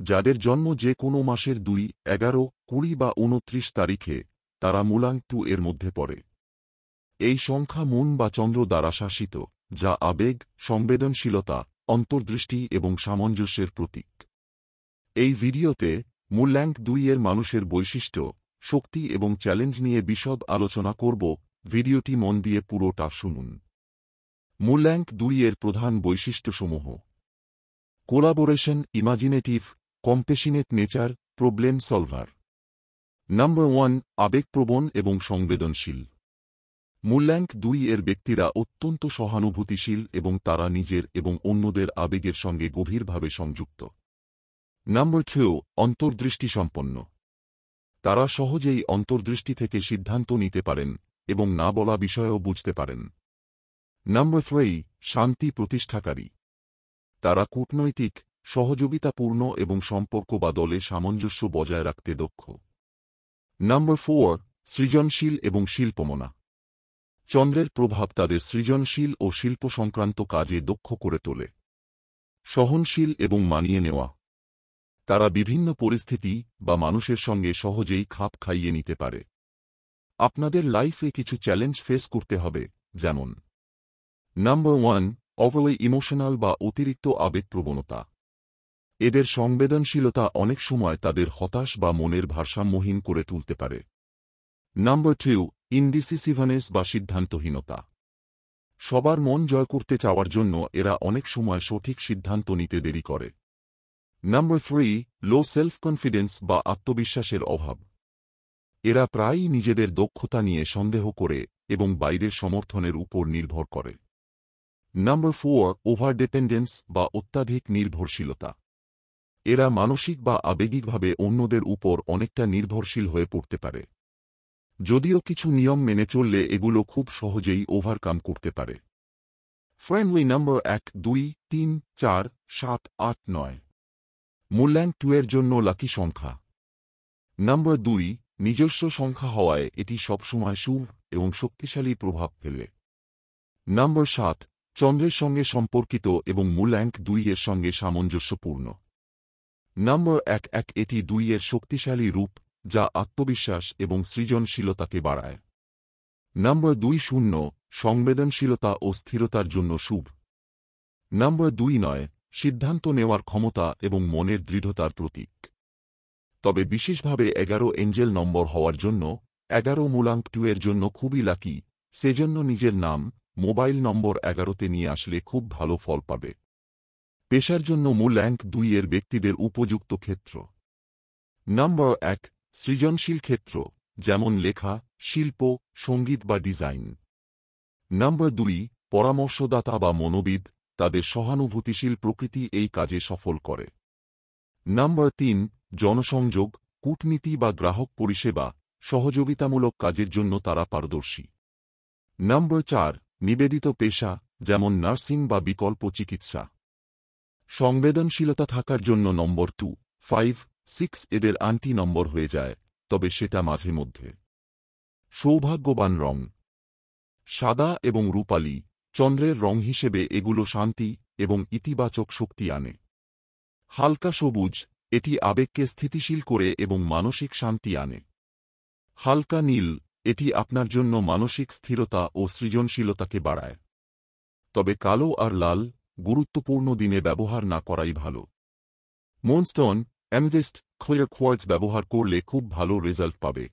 যাদের জন্ম যে কোনো মাসের 2, 11, 20 বা 29 তারিখে, তারা মূলাঙ্ক 2 এর মধ্যে পড়ে। এই সংখ্যা মুন বা চন্দ্র দ্বারা শাসিত, যা আবেগ, সংবেদনশীলতা, অন্তর্দৃষ্টি এবং সামঞ্জস্যের প্রতীক। এই ভিডিওতে মূলাঙ্ক 2 এর মানুষের বৈশিষ্ট্য, শক্তি এবং চ্যালেঞ্জ নিয়ে বিশদ আলোচনা করব। ভিডিওটি মন দিয়ে পুরোটা শুনুন। মূলাঙ্ক 2 এর প্রধান বৈশিষ্ট্যসমূহ: collaboration, imaginative, compassionate nature, problem solver. Number 1, আবেগপ্রবণ এবং সংবেদনশীল। মূলাঙ্ক 2 এর ব্যক্তিরা অত্যন্ত সহানুভূতিশীল এবং তারা নিজের এবং অন্যদের আবেগের সঙ্গে গভীরভাবে সংযুক্ত। নাম্বার 2, অন্তর্দৃষ্টিসম্পন্ন। তারা সহজেই অন্তর্দৃষ্টি থেকে সিদ্ধান্ত নিতে পারেন এবং না বলা বিষয়ও বুঝতে পারেন। নাম্বার 3, শান্তি প্রতিষ্ঠাকারী। তারা কূটনৈতিক, সহযোগিতাপূর্ণ এবং সম্পর্ক বা দলে সামঞ্জস্য বজায় রাখতে দক্ষ। নাম্বার 4, সৃজনশীল এবং শিল্পমনা। চন্দ্রের প্রভাব তাদের সৃজনশীল ও শিল্প সংক্রান্ত কাজে দক্ষ করে তোলে। সহনশীল এবং মানিয়ে নেওয়া। তারা বিভিন্ন পরিস্থিতি বা মানুষের সঙ্গে সহজেই খাপ খাইয়ে নিতে পারে। আপনাদের লাইফে কিছু চ্যালেঞ্জ ফেস করতে হবে, যেমন: নাম্বার 1, ওভারলি ইমোশনাল বা অতিরিক্ত আবেগপ্রবণতা। এদের সংবেদনশীলতা অনেক সময় তাদের হতাশ বা মনের ভারসাম্যহীন করে তুলতে পারে। নাম্বার 2, ইনডিসিসিভনেস বা সিদ্ধান্তহীনতা। সবার মন জয় করতে চাওয়ার জন্য এরা অনেক সময় সঠিক সিদ্ধান্ত নিতে দেরি করে। নাম্বার 3, লো সেলফ কনফিডেন্স বা আত্মবিশ্বাসের অভাব। এরা প্রায়ই নিজেদের দক্ষতা নিয়ে সন্দেহ করে এবং বাইরের সমর্থনের উপর নির্ভর করে। নাম্বার 4, ওভার ডিপেন্ডেন্স বা অত্যাধিক নির্ভরশীলতা। এরা মানসিক বা আবেগিকভাবে অন্যদের উপর অনেকটা নির্ভরশীল হয়ে পড়তে পারে। যদিও কিছু নিয়ম মেনে চললে এগুলো খুব সহজেই ওভারকাম করতে পারে। Friendly number 1, 2, 3, 4, 7, 8, 9। মূলাঙ্ক 2 এর জন্য লাকি সংখ্যা। নাম্বার 2, নিজস্ব সংখ্যা হওয়ায় এটি সবসময় শুভ এবং শক্তিশালী প্রভাব ফেলে। নাম্বার 7, চন্দ্রের সঙ্গে সম্পর্কিত এবং মূলাঙ্ক 2 এর সঙ্গে সামঞ্জস্যপূর্ণ। নাম্বার 1, এটি 2 এর শক্তিশালী রূপ, যা আত্মবিশ্বাস এবং সৃজনশীলতাকে বাড়ায়। নাম্বার 2, 0, সংবেদনশীলতা ও স্থিরতার জন্য শুভ। নাম্বার 2, 9, সিদ্ধান্ত নেওয়ার ক্ষমতা এবং মনের দৃঢ়তার প্রতীক। তবে বিশেষভাবে 11 এঞ্জেল নম্বর হওয়ার জন্য 11 মূলাঙ্ক 2 এর জন্য খুবই লাকি, সেজন্য নিজের নাম, মোবাইল নম্বর 11তে নিয়ে আসলে খুব ভালো ফল পাবে। পেশার জন্য মূলাঙ্ক 2 এর ব্যক্তিদের উপযুক্ত ক্ষেত্র: নাম্বার 1, সৃজনশীল ক্ষেত্র, যেমন লেখা, শিল্প, সঙ্গীত বা ডিজাইন। নাম্বার 2, পরামর্শদাতা বা মনোবিদ, তাদের সহানুভূতিশীল প্রকৃতি এই কাজে সফল করে। নাম্বার 3, জনসংযোগ, কূটনীতি বা গ্রাহক পরিষেবা, সহযোগিতামূলক কাজের জন্য তারা পারদর্শী। নাম্বার 4, নিবেদিত পেশা, যেমন নার্সিং বা বিকল্প চিকিৎসা। সংবেদনশীলতা থাকার জন্য নম্বর 2, 5, 6 এদের আন্টি নম্বর হয়ে যায়, তবে সেটা মাঝে মধ্যে। সৌভাগ্যবান রং: সাদা এবং রূপালী, চন্দ্রের রং হিসেবে এগুলো শান্তি এবং ইতিবাচক শক্তি আনে। হালকা সবুজ, এটি আবেগকে স্থিতিশীল করে এবং মানসিক শান্তি আনে। হালকা নীল, এটি আপনার জন্য মানসিক স্থিরতা ও সৃজনশীলতাকে বাড়ায়। তবে কালো আর লাল, গুরুত্বপূর্ণ দিনে ব্যবহার না করাই ভালো। মুনস্টোন, অ্যামেথিস্ট, ক্লিয়ার কোয়ার্টজ ব্যবহার করলে খুব ভালো রেজাল্ট পাবে।